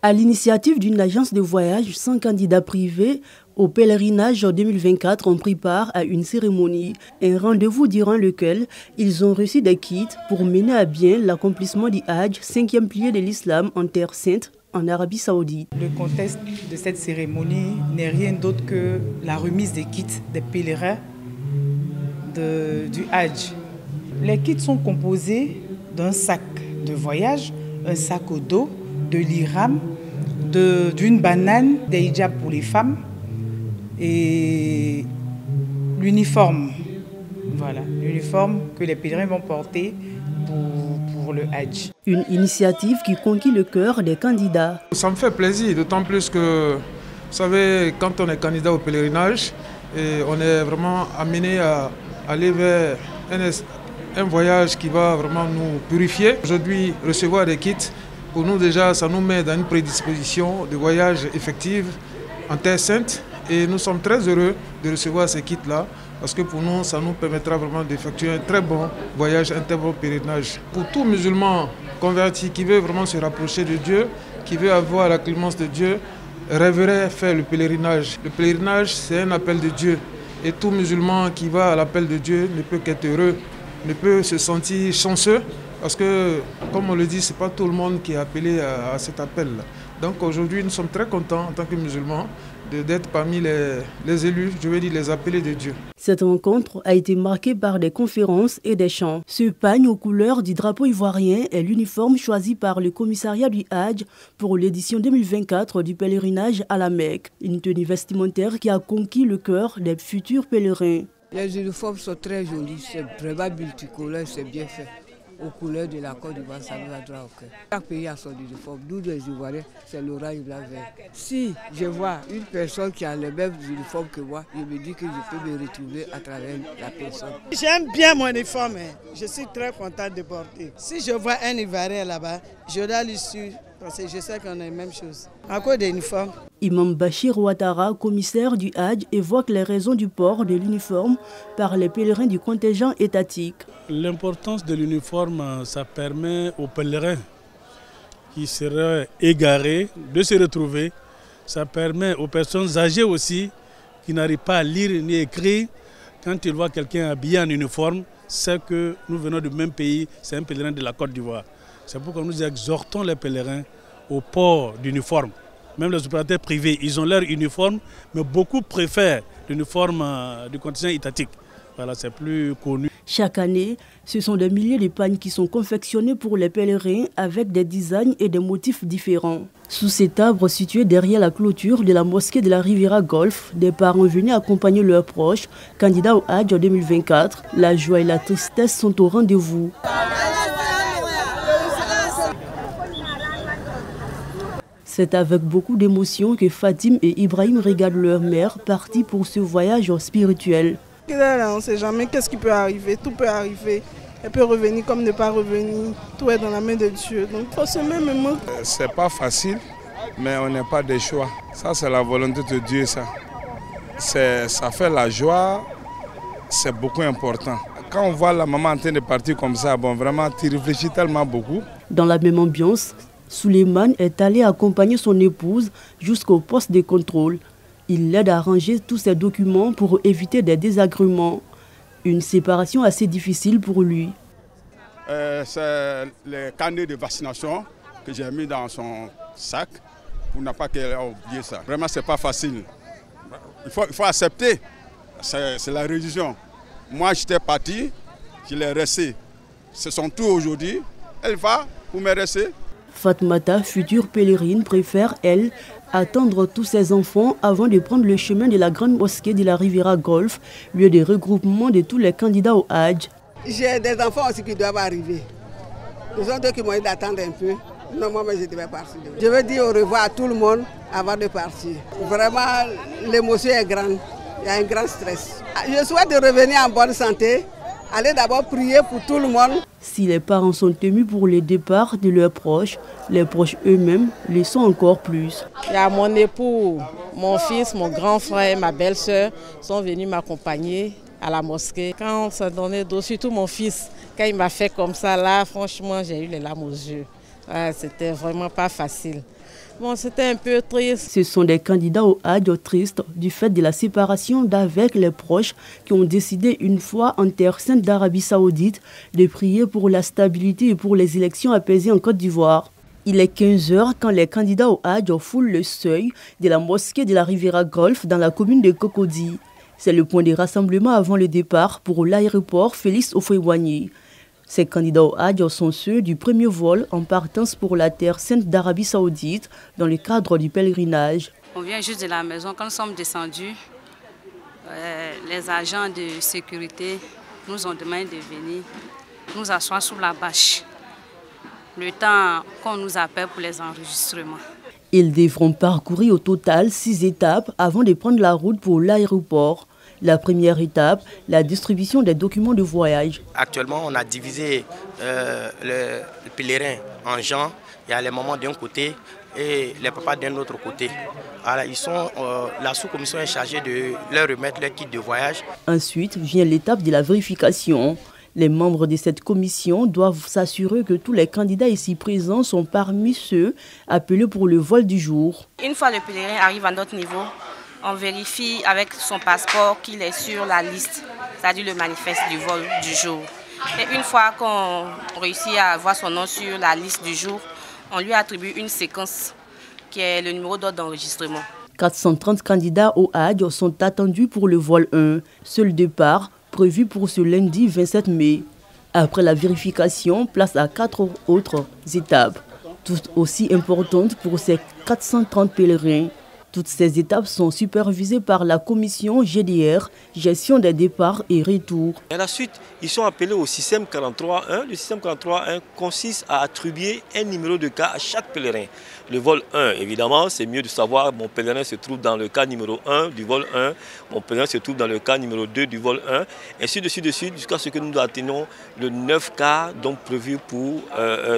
À l'initiative d'une agence de voyage, 100 candidats privés au pèlerinage 2024 ont pris part à une cérémonie, un rendez-vous durant lequel ils ont reçu des kits pour mener à bien l'accomplissement du Hajj, 5e pilier de l'islam en terre sainte, en Arabie Saoudite. Le contexte de cette cérémonie n'est rien d'autre que la remise des kits des pèlerins du Hajj. Les kits sont composés d'un sac de voyage, un sac au dos, de l'ihram, d'une banane, des hijabs pour les femmes et l'uniforme. Voilà, l'uniforme que les pèlerins vont porter pour le Hajj. Une initiative qui conquit le cœur des candidats. Ça me fait plaisir, d'autant plus que, vous savez, quand on est candidat au pèlerinage, et on est vraiment amené à aller vers un voyage qui va vraiment nous purifier. Aujourd'hui, recevoir des kits, pour nous déjà, ça nous met dans une prédisposition de voyage effective en Terre Sainte. Et nous sommes très heureux de recevoir ces kits-là, parce que pour nous, ça nous permettra vraiment d'effectuer un très bon voyage, un très bon pèlerinage. Pour tout musulman converti qui veut vraiment se rapprocher de Dieu, qui veut avoir la clémence de Dieu, rêverait faire le pèlerinage. Le pèlerinage, c'est un appel de Dieu. Et tout musulman qui va à l'appel de Dieu ne peut qu'être heureux, ne peut se sentir chanceux, parce que, comme on le dit, ce n'est pas tout le monde qui est appelé à cet appel-là. Donc aujourd'hui, nous sommes très contents en tant que musulmans d'être parmi les élus, je veux dire les appelés de Dieu. Cette rencontre a été marquée par des conférences et des chants. Ce pagne aux couleurs du drapeau ivoirien est l'uniforme choisi par le commissariat du Hajj pour l'édition 2024 du pèlerinage à la Mecque. Une tenue vestimentaire qui a conquis le cœur des futurs pèlerins. Les uniformes sont très jolis, c'est vraiment multicolore, c'est bien fait. Aux couleurs de la Côte d'Ivoire, ça nous va droit au cœur. Chaque pays a son uniforme. Nous, les Ivoiriens, c'est l'orange, blanc, vert. Si je vois une personne qui a le même uniforme que moi, je me dis que je peux me retrouver à travers la personne. J'aime bien mon uniforme. Je suis très contente de porter. Si je vois un Ivoirien là-bas, je dois lui suivre parce que je sais qu'on a la même chose. À cause de l'uniforme. Imam Bachir Ouattara, commissaire du Hajj, évoque les raisons du port de l'uniforme par les pèlerins du contingent étatique. L'importance de l'uniforme, ça permet aux pèlerins qui seraient égarés de se retrouver. Ça permet aux personnes âgées aussi qui n'arrivent pas à lire ni écrire. Quand ils voient quelqu'un habillé en uniforme, c'est que nous venons du même pays, c'est un pèlerin de la Côte d'Ivoire. C'est pourquoi nous exhortons les pèlerins au port d'uniforme. Même les opérateurs privés, ils ont leur uniforme, mais beaucoup préfèrent l'uniforme du contingent étatique. Voilà, c'est plus connu. Chaque année, ce sont des milliers de pagnes qui sont confectionnés pour les pèlerins avec des designs et des motifs différents. Sous cet arbre situé derrière la clôture de la mosquée de la Riviera Golf, des parents venus accompagner leurs proches, candidats au Hajj en 2024. La joie et la tristesse sont au rendez-vous. C'est avec beaucoup d'émotion que Fatim et Ibrahim regardent leur mère partie pour ce voyage spirituel. On ne sait jamais qu'est-ce qui peut arriver, tout peut arriver. Elle peut revenir comme ne pas revenir, tout est dans la main de Dieu. Donc il faut se mettre même. C'est pas facile, mais on n'a pas de choix. Ça c'est la volonté de Dieu, ça. Ça fait la joie, c'est beaucoup important. Quand on voit la maman en train de partir comme ça, bon vraiment tu réfléchis tellement beaucoup. Dans la même ambiance, Souleymane est allé accompagner son épouse jusqu'au poste de contrôle. Il l'aide à ranger tous ses documents pour éviter des désagréments. Une séparation assez difficile pour lui. C'est le carnet de vaccination que j'ai mis dans son sac pour ne pas qu'elle ait oublié ça. Vraiment, ce n'est pas facile. Il faut accepter. C'est la religion. Moi, j'étais parti, je l'ai resté. C'est son tour aujourd'hui. Elle va pour me rester. Fatmata, future pèlerine, préfère, elle, attendre tous ses enfants avant de prendre le chemin de la grande mosquée de la Riviera Golf, lieu de regroupement de tous les candidats au Hajj. J'ai des enfants aussi qui doivent arriver. Ils ont deux qui m'ont dit d'attendre un peu. Non, moi, je devais partir. Je veux dire au revoir à tout le monde avant de partir. Vraiment, l'émotion est grande. Il y a un grand stress. Je souhaite de revenir en bonne santé. Allez d'abord prier pour tout le monde. Si les parents sont émus pour le départ de leurs proches, les proches eux-mêmes le sont encore plus. Il y a mon époux, mon fils, mon grand frère et ma belle-sœur sont venus m'accompagner à la mosquée. Quand on s'est donné d'eau, surtout mon fils, quand il m'a fait comme ça, là, franchement, j'ai eu les larmes aux yeux. C'était vraiment pas facile. Bon, c'était un peu triste. Ce sont des candidats au Hajj tristes du fait de la séparation d'avec les proches qui ont décidé une fois en terre sainte d'Arabie Saoudite de prier pour la stabilité et pour les élections apaisées en Côte d'Ivoire. Il est 15 h quand les candidats au Hajj foulent le seuil de la mosquée de la Riviera Golf dans la commune de Cocody. C'est le point de rassemblement avant le départ pour l'aéroport Félix Houphouët-Boigny. Ces candidats au Hajj sont ceux du premier vol en partance pour la terre sainte d'Arabie Saoudite dans le cadre du pèlerinage. On vient juste de la maison. Quand nous sommes descendus, les agents de sécurité nous ont demandé de venir nous asseoir sous la bâche, le temps qu'on nous appelle pour les enregistrements. Ils devront parcourir au total 6 étapes avant de prendre la route pour l'aéroport. La première étape, la distribution des documents de voyage. Actuellement, on a divisé les pèlerins en genres. Il y a les mamans d'un côté et les papas d'un autre côté. Alors, la sous-commission est chargée de leur remettre leur kit de voyage. Ensuite vient l'étape de la vérification. Les membres de cette commission doivent s'assurer que tous les candidats ici présents sont parmi ceux appelés pour le vol du jour. Une fois le pèlerin arrive à notre niveau, on vérifie avec son passeport qu'il est sur la liste, c'est-à-dire le manifeste du vol du jour. Et une fois qu'on réussit à avoir son nom sur la liste du jour, on lui attribue une séquence qui est le numéro d'ordre d'enregistrement. 430 candidats au Hajj sont attendus pour le vol 1, seul départ prévu pour ce lundi 27 mai. Après la vérification, place à 4 autres étapes, toutes aussi importantes pour ces 430 pèlerins. Toutes ces étapes sont supervisées par la commission GDR, gestion des départs et retours. Et à la suite, ils sont appelés au système 43.1. Le système 43.1 consiste à attribuer un numéro de cas à chaque pèlerin. Le vol 1, évidemment, c'est mieux de savoir mon pèlerin se trouve dans le cas numéro 1 du vol 1, mon pèlerin se trouve dans le cas numéro 2 du vol 1, ainsi de suite, jusqu'à ce que nous atteignons le 9 cas donc prévus pour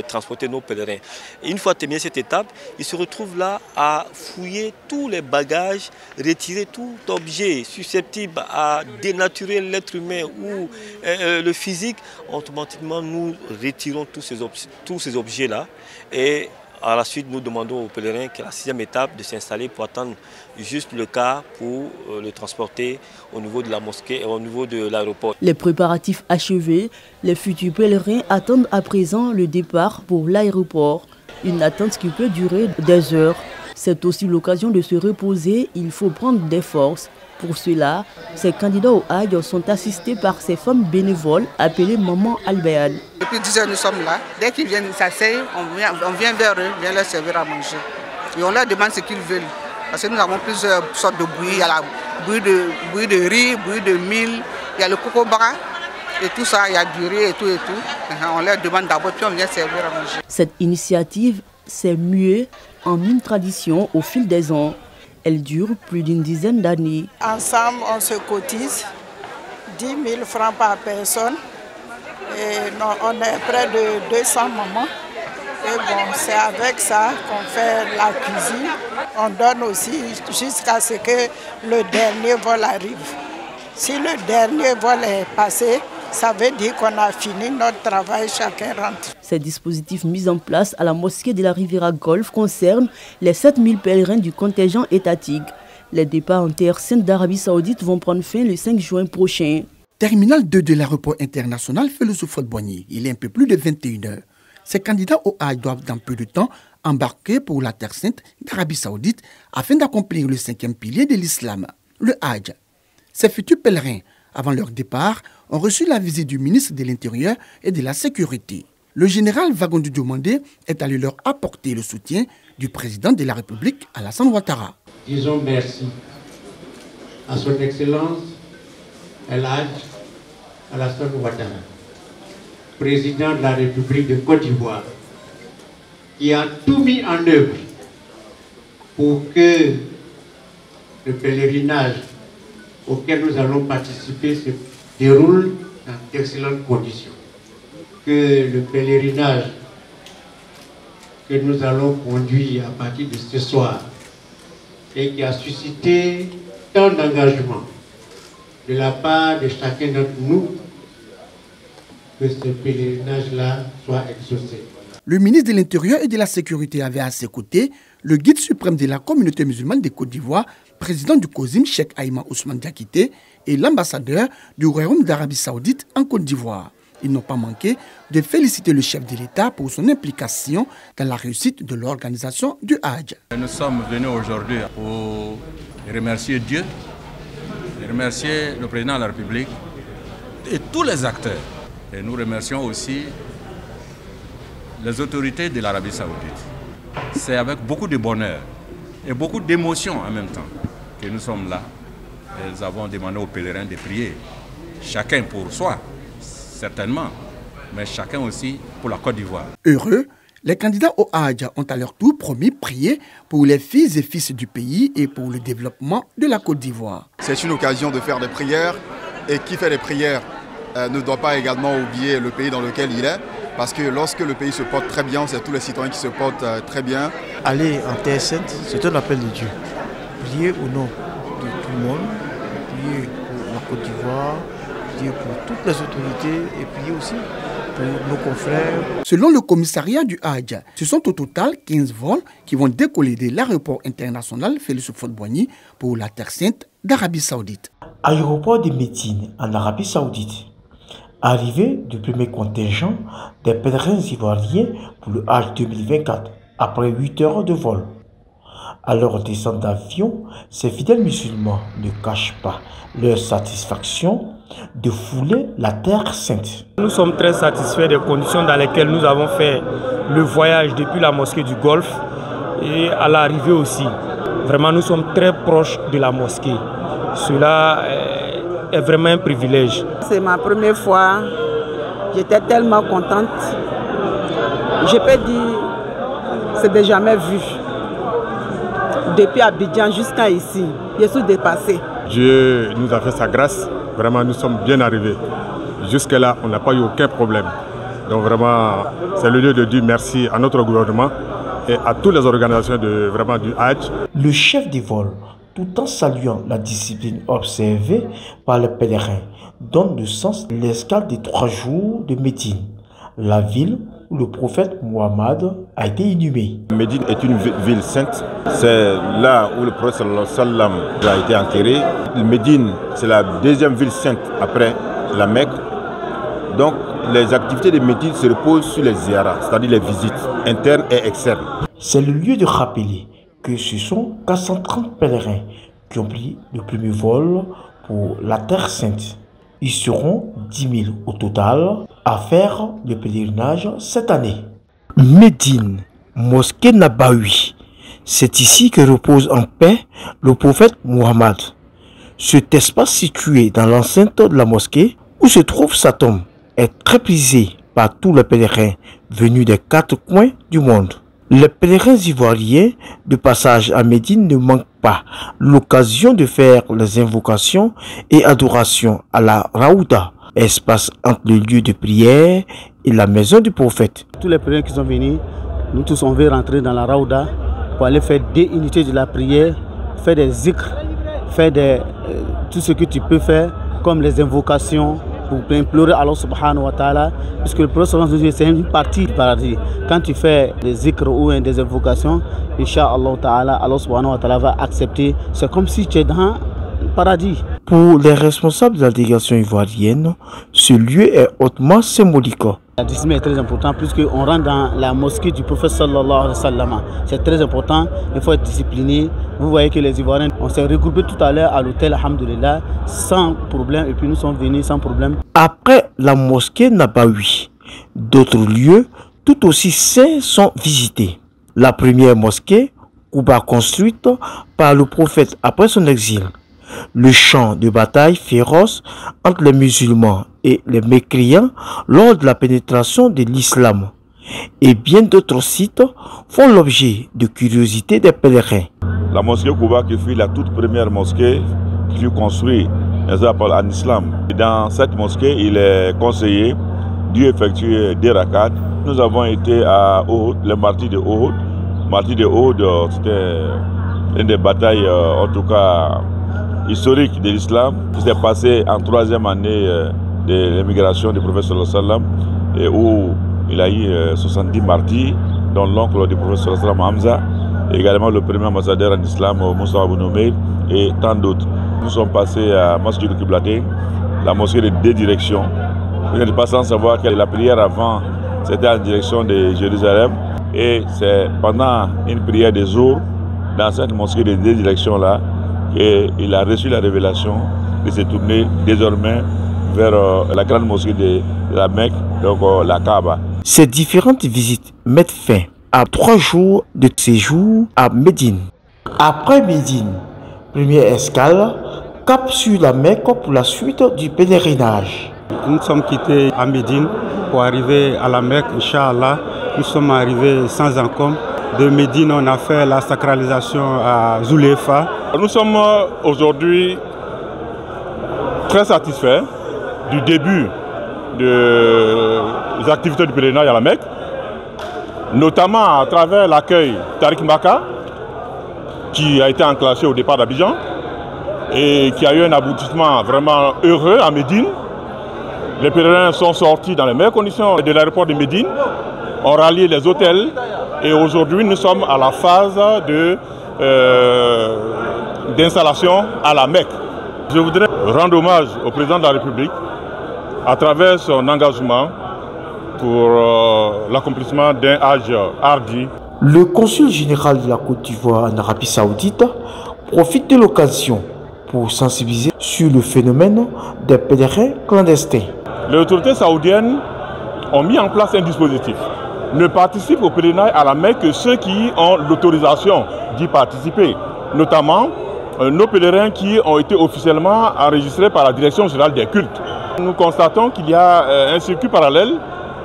transporter nos pèlerins. Et une fois terminée cette étape, ils se retrouvent là à fouiller tous les bagages, retirer tout objet susceptible à dénaturer l'être humain ou le physique. Automatiquement, nous retirons tous ces objets-là et à la suite, nous demandons aux pèlerins, qui est la 6e étape, de s'installer pour attendre juste le cas pour le transporter au niveau de la mosquée et au niveau de l'aéroport. Les préparatifs achevés, les futurs pèlerins attendent à présent le départ pour l'aéroport. Une attente qui peut durer des heures. C'est aussi l'occasion de se reposer, il faut prendre des forces. Pour cela, ces candidats au Hajj sont assistés par ces femmes bénévoles appelées Maman Albéane. Depuis 10 heures, nous sommes là. Dès qu'ils viennent s'asseoir, on vient vers eux, vient leur servir à manger. Et on leur demande ce qu'ils veulent. Parce que nous avons plusieurs sortes de bouillies. Il y a la bouillie de riz, bouillie de mil, il y a le coco-bras. Et tout ça, il y a du riz et tout et tout. On leur demande d'abord, puis on vient servir à manger. Cette initiative s'est muée en une tradition au fil des ans. Elle dure plus d'une dizaine d'années. Ensemble, on se cotise 10 000 francs par personne. Et on est près de 200 mamans. Et bon, c'est avec ça qu'on fait la cuisine. On donne aussi jusqu'à ce que le dernier vol arrive. Si le dernier vol est passé, ça veut dire qu'on a fini notre travail, chacun rentre. Ces dispositifs mis en place à la mosquée de la Riviera Golf concernent les 7000 pèlerins du contingent étatique. Les départs en terre sainte d'Arabie Saoudite vont prendre fin le 5 juin prochain. Terminal 2 de l'aéroport international Félix Houphouët-Boigny. Il est un peu plus de 21 h. Ces candidats au Hajj doivent dans peu de temps embarquer pour la terre sainte d'Arabie Saoudite afin d'accomplir le 5e pilier de l'islam, le Hajj. Ces futurs pèlerins, avant leur départ, ont reçu la visite du ministre de l'Intérieur et de la Sécurité. Le général Wagondo Diomandé est allé leur apporter le soutien du président de la République, Alassane Ouattara. Disons merci à son Excellence El Hadj Alassane Ouattara, président de la République de Côte d'Ivoire, qui a tout mis en œuvre pour que le pèlerinage auquel nous allons participer se déroule dans d'excellentes conditions. Que le pèlerinage que nous allons conduire à partir de ce soir et qui a suscité tant d'engagement de la part de chacun d'entre nous, que ce pèlerinage-là soit exaucé. Le ministre de l'Intérieur et de la Sécurité avait à ses côtés le guide suprême de la communauté musulmane de Côte d'Ivoire, président du COSIM, Cheikh Aïma Ousmane Diakité, et l'ambassadeur du Royaume d'Arabie Saoudite en Côte d'Ivoire. Ils n'ont pas manqué de féliciter le chef de l'État pour son implication dans la réussite de l'organisation du Hajj. Nous sommes venus aujourd'hui pour remercier Dieu, remercier le président de la République et tous les acteurs Et nous remercions aussi les autorités de l'Arabie Saoudite. C'est avec beaucoup de bonheur et beaucoup d'émotion en même temps que nous sommes là. Et nous avons demandé aux pèlerins de prier, chacun pour soi, certainement, mais chacun aussi pour la Côte d'Ivoire. Heureux, les candidats au Hajj ont à leur tour promis prier pour les filles et fils du pays et pour le développement de la Côte d'Ivoire. C'est une occasion de faire des prières et qui fait des prières ne doit pas également oublier le pays dans lequel il est. Parce que lorsque le pays se porte très bien, c'est tous les citoyens qui se portent très bien. Aller en Terre Sainte, c'est un appel de Dieu. Prier au nom de tout le monde, prier pour la Côte d'Ivoire, prier pour toutes les autorités et prier aussi pour nos confrères. Selon le commissariat du Hajj, ce sont au total 15 vols qui vont décoller de l'aéroport international Félix Houphouët-Boigny pour la Terre Sainte d'Arabie Saoudite. Aéroport de Médine en Arabie Saoudite. Arrivée du premier contingent des pèlerins ivoiriens pour le Hajj 2024 après 8 heures de vol. À leur descente d'avion, ces fidèles musulmans ne cachent pas leur satisfaction de fouler la Terre Sainte. Nous sommes très satisfaits des conditions dans lesquelles nous avons fait le voyage depuis la mosquée du Golfe et à l'arrivée aussi. Vraiment, nous sommes très proches de la mosquée. Cela est vraiment un privilège. C'est ma première fois. J'étais tellement contente. Je peux dire, c'est de jamais vu. Depuis Abidjan jusqu'à ici, je suis dépassée. Dieu nous a fait sa grâce. Vraiment, nous sommes bien arrivés. Jusque-là, on n'a pas eu aucun problème. Donc vraiment, c'est le lieu de dire merci à notre gouvernement et à toutes les organisations du Hajj. Le chef des vols, tout en saluant la discipline observée par les pèlerins, donne le sens de l'escale des 3 jours de Médine, la ville où le prophète Mohammed a été inhumé. Médine est une ville sainte, c'est là où le prophète sallam a été enterré. Médine, c'est la deuxième ville sainte après la Mecque. Donc les activités de Médine se reposent sur les ziyaras, c'est-à-dire les visites internes et externes. C'est le lieu de rappeler que ce sont 430 pèlerins qui ont pris le premier vol pour la Terre Sainte. Ils seront 10 000 au total à faire le pèlerinage cette année. Médine, mosquée Nabawi. C'est ici que repose en paix le prophète Mohammed. Cet espace situé dans l'enceinte de la mosquée où se trouve sa tombe est très prisé par tous les pèlerins venus des 4 coins du monde. Les pèlerins ivoiriens de passage à Médine ne manquent pas l'occasion de faire les invocations et adorations à la Raouda, espace entre le lieu de prière et la maison du prophète. Tous les pèlerins qui sont venus, nous tous on veut rentrer dans la Raouda pour aller faire des unités de la prière, faire des zikrs, faire tout ce que tu peux faire comme les invocations, pour implorer Allah subhanahu wa ta'ala, puisque le prophète c'est une partie du paradis. Quand tu fais des zikrs ou des invocations, Inch'Allah ta'ala, Allah subhanahu wa ta'ala va accepter. C'est comme si tu es dans le paradis. Pour les responsables de la délégation ivoirienne, ce lieu est hautement symbolique. La discipline est très importante puisqu'on rentre dans la mosquée du prophète sallallahu alayhi wa sallam. C'est très important, il faut être discipliné. Vous voyez que les Ivoiriens, on s'est regroupés tout à l'heure à l'hôtel, alhamdoulilah, sans problème, et puis nous sommes venus sans problème. Après la mosquée Nabawi, d'autres lieux tout aussi saints sont visités. La première mosquée, Kouba, construite par le prophète après son exil. Le champ de bataille féroce entre les musulmans et les mécréants lors de la pénétration de l'islam. Et bien d'autres sites font l'objet de curiosité des pèlerins. La mosquée Kouba qui fut la toute première mosquée qui fut construite en islam. Dans cette mosquée, il est conseillé d'effectuer des rakats. Nous avons été à Uhud, le martyr de Uhud. Le martyr de Uhud, c'était une des batailles, en tout cas, historique de l'islam qui s'est passé en 3e année de l'émigration du prophète sallallahu alayhi wa sallam, et où il a eu 70 martyrs, dont l'oncle du prophète sallallahu alayhi wa sallam, Hamza, et également le premier ambassadeur en islam, Moussa Abou Noumeir, et tant d'autres. Nous sommes passés à Masjid al-Qiblatain, la mosquée de 2 directions. Vous n'êtes pas sans savoir que la prière avant, c'était en direction de Jérusalem, et c'est pendant une prière des jours, dans cette mosquée de 2 directions-là, et il a reçu la révélation de se tourner désormais vers la grande mosquée de la Mecque, donc la Kaaba. Ces différentes visites mettent fin à 3 jours de séjour à Médine. Après Médine, première escale, cap sur la Mecque pour la suite du pèlerinage. Nous sommes quittés à Médine pour arriver à la Mecque, Inch'Allah. Nous sommes arrivés sans encombre. De Médine, on a fait la sacralisation à Zulaifa. Nous sommes aujourd'hui très satisfaits du début des activités du pèlerinage à la Mecque, notamment à travers l'accueil Tariq Mbaka, qui a été enclenché au départ d'Abidjan et qui a eu un aboutissement vraiment heureux à Médine. Les pèlerins sont sortis dans les meilleures conditions de l'aéroport de Médine, ont rallié les hôtels et aujourd'hui nous sommes à la phase d'installation à la Mecque. Je voudrais rendre hommage au président de la République à travers son engagement pour l'accomplissement d'un Hajj hardi. Le consul général de la Côte d'Ivoire en Arabie Saoudite profite de l'occasion pour sensibiliser sur le phénomène des pèlerins clandestins. Les autorités saoudiennes ont mis en place un dispositif. Ne participent au pèlerinage à la Mecque que ceux qui ont l'autorisation d'y participer, notamment nos pèlerins qui ont été officiellement enregistrés par la Direction générale des cultes. Nous constatons qu'il y a un circuit parallèle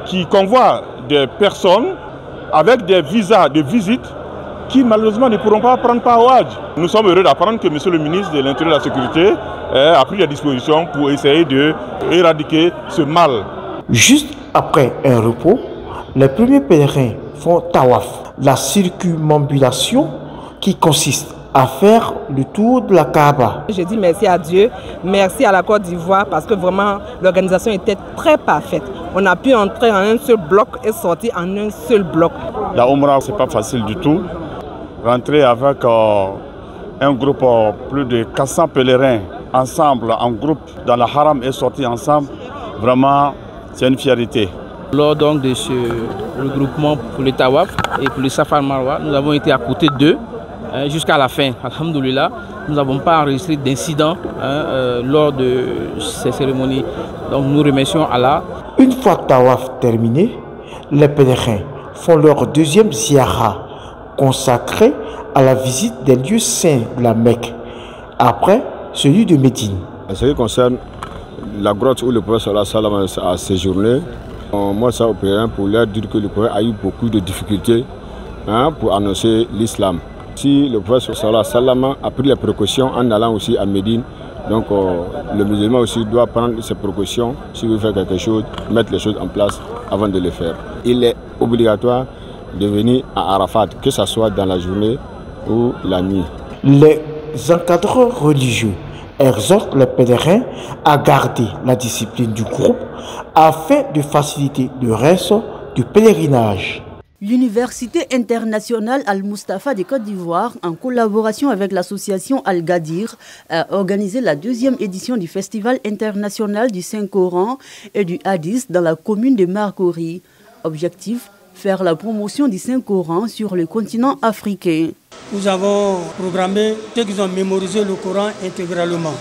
qui convoie des personnes avec des visas de visite qui malheureusement ne pourront pas prendre part au Hajj. Nous sommes heureux d'apprendre que M. le ministre de l'Intérieur et de la Sécurité a pris des dispositions pour essayer d'éradiquer ce mal. Juste après un repos, les premiers pèlerins font tawaf, la circumambulation qui consiste à faire le tour de la Kaaba. Je dis merci à Dieu, merci à la Côte d'Ivoire parce que vraiment l'organisation était très parfaite. On a pu entrer en un seul bloc et sortir en un seul bloc. La Umrah, c'est pas facile du tout. Rentrer avec un groupe, plus de 400 pèlerins ensemble, en groupe, dans la haram et sortir ensemble, vraiment, c'est une fierté. Lors donc de ce regroupement pour le Tawaf et pour le Safa Marwa, nous avons été à côté d'eux jusqu'à la fin. Alhamdoulilah, nous n'avons pas enregistré d'incident lors de ces cérémonies. Donc nous remercions Allah. Une fois Tawaf terminé, les pèlerins font leur deuxième ziyara consacré à la visite des lieux saints de la Mecque, après celui de Médine. En ce qui concerne la grotte où le prophète a séjourné, moi ça au pèlerin pour leur dire que le prophète a eu beaucoup de difficultés pour annoncer l'islam. Si le prophète a pris les précautions en allant aussi à Médine, donc le musulman aussi doit prendre ses précautions s'il veut faire quelque chose, mettre les choses en place avant de le faire. Il est obligatoire de venir à Arafat, que ce soit dans la journée ou la nuit. Les encadreurs religieux exhortent les pèlerins à garder la discipline du groupe afin de faciliter le reste du pèlerinage. L'Université internationale Al-Mustafa de Côte d'Ivoire, en collaboration avec l'association Al-Gadir, a organisé la 2e édition du Festival international du Saint-Coran et du Hadith dans la commune de Marcory. Objectif, faire la promotion du Saint-Coran sur le continent africain. Nous avons programmé ceux qui ont mémorisé le Coran intégralement,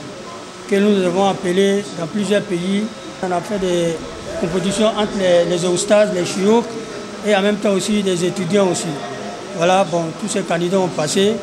que nous avons appelé dans plusieurs pays. On a fait des compétitions entre les oustas, les chiouk, et en même temps aussi des étudiants aussi. Voilà, bon, tous ces candidats ont passé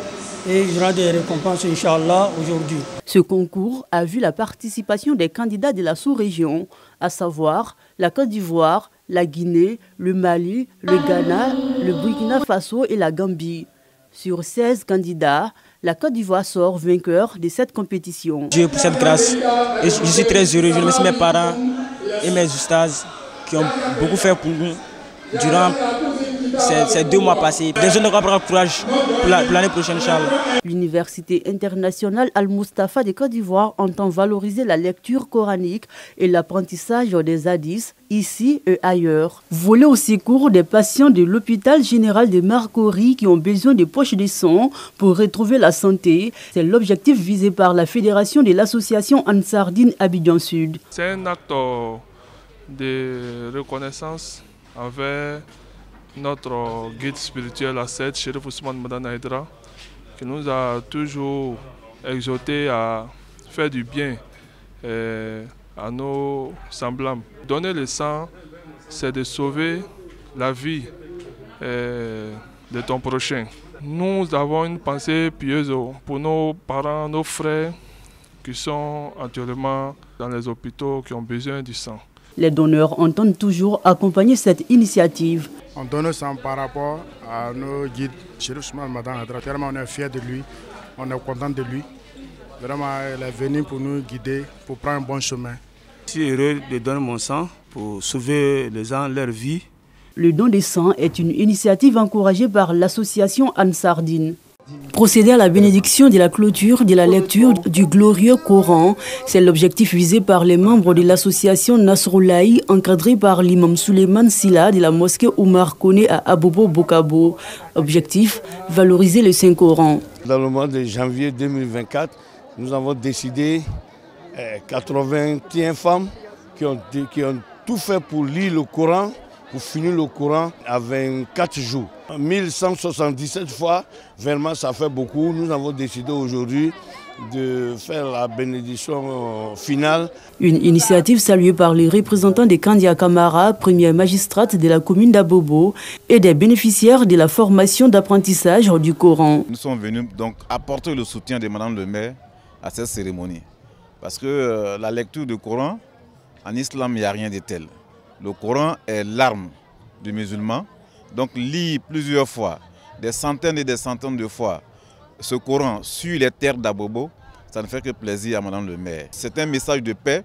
et ils auront des récompenses, Inch'Allah, aujourd'hui. Ce concours a vu la participation des candidats de la sous-région, à savoir la Côte d'Ivoire, la Guinée, le Mali, le Ghana, le Burkina Faso et la Gambie. Sur 16 candidats, la Côte d'Ivoire sort vainqueur de cette compétition. Dieu pour cette grâce. Et je suis très heureux. Je remercie mes parents et mes oustas qui ont beaucoup fait pour nous durant ces 2 mois passés. Les jeunes auront courage pour l'année prochaine, Inch'Allah. L'Université internationale Al-Mustafa de Côte d'Ivoire entend valoriser la lecture coranique et l'apprentissage des hadiths ici et ailleurs. Voler au secours des patients de l'hôpital général de Marcory qui ont besoin de poches de sang pour retrouver la santé, c'est l'objectif visé par la fédération de l'association Ansardine Abidjan Sud. C'est un acte de reconnaissance envers notre guide spirituel à Sète, Chérif Ousmane Madana Aïdra, qui nous a toujours exhorté à faire du bien à nos semblables. Donner le sang, c'est de sauver la vie de ton prochain. Nous avons une pensée pieuse pour nos parents, nos frères qui sont actuellement dans les hôpitaux, qui ont besoin du sang. Les donneurs entendent toujours accompagner cette initiative. On donne le sang par rapport à nos guides, Chérif Ousmane Madane Haïdara. Vraiment, on est fiers de lui, on est content de lui. Vraiment, il est venu pour nous guider, pour prendre un bon chemin. Je suis heureux de donner mon sang pour sauver les gens, leur vie. Le don de sang est une initiative encouragée par l'association Ansardine. Procéder à la bénédiction de la clôture de la lecture du glorieux Coran, c'est l'objectif visé par les membres de l'association Nasroulahi, encadrée par l'imam Souleymane Silla de la mosquée Oumar Koné à Abobo Bokabo. Objectif, valoriser le Saint-Coran. Dans le mois de janvier 2024, nous avons décidé 81 femmes qui ont tout fait pour lire le Coran, pour finir le Coran à 24 jours. 1177 fois, vraiment ça fait beaucoup. Nous avons décidé aujourd'hui de faire la bénédiction finale. Une initiative saluée par les représentants des Kandia Kamara, première magistrate de la commune d'Abobo, et des bénéficiaires de la formation d'apprentissage du Coran. Nous sommes venus donc apporter le soutien de Madame le maire à cette cérémonie. Parce que la lecture du Coran, en islam, il n'y a rien de tel. Le Coran est l'arme du musulman. Donc lire plusieurs fois, des centaines et des centaines de fois, ce Coran sur les terres d'Abobo, ça ne fait que plaisir à Madame le maire. C'est un message de paix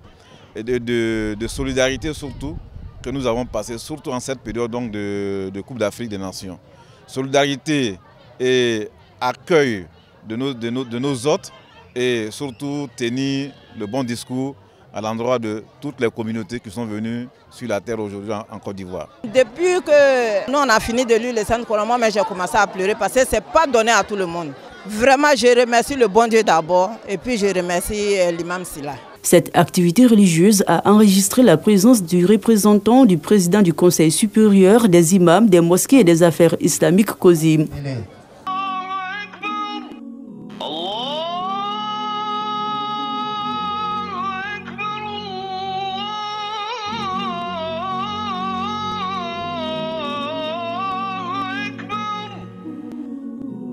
et de solidarité surtout que nous avons passé, surtout en cette période donc de Coupe d'Afrique des Nations. Solidarité et accueil de nos hôtes et surtout tenir le bon discours à l'endroit de toutes les communautés qui sont venues sur la terre aujourd'hui en Côte d'Ivoire. Depuis que nous on a fini de lire le Saint-Coran, moi j'ai commencé à pleurer parce que ce n'est pas donné à tout le monde. Vraiment, je remercie le bon Dieu d'abord et puis je remercie l'imam Silla. Cette activité religieuse a enregistré la présence du représentant du président du Conseil supérieur des imams des mosquées et des affaires islamiques COSIM.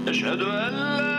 أشهد أن لا